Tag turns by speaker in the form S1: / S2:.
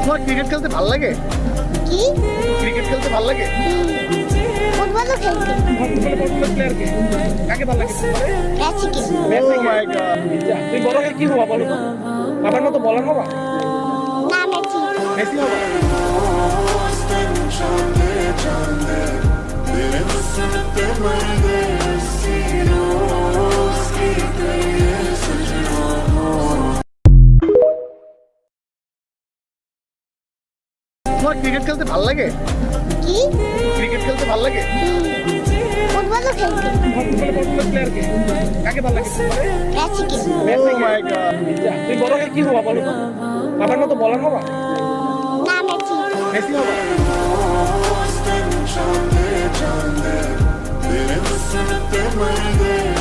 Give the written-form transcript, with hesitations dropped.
S1: তোমার ক্রিকেট খেলতে ভালো লাগে?
S2: কি?
S1: ক্রিকেট খেলতে ভালো লাগে?
S2: ফুটবলও খেলতে।
S1: ফুটবল প্লেয়ারকে কাকে ভালো লাগে?
S2: মেসিকে।
S1: ও মাই গড, তুমি বড় হয়ে কি হবা বলো তো? বাবার মতো বলার হবা?
S2: না, মেসি।
S1: মেসি হবা? তোমার ক্রিকেট খেলতে ভালো লাগে?
S2: কি?
S1: ক্রিকেট খেলতে ভালো লাগে?
S2: ফুটবলও খেলতে।
S1: ফুটবল প্লেয়ারকে কাকে ভালো লাগে?
S2: মেসিকে।
S1: ও মাই গড, তুমি বড় হয়ে কি হবা বলো তো? বাবার মতো বলার হবা?
S2: না, মেসি।
S1: মেসি হবা?
S3: तेरे सुनते मर गए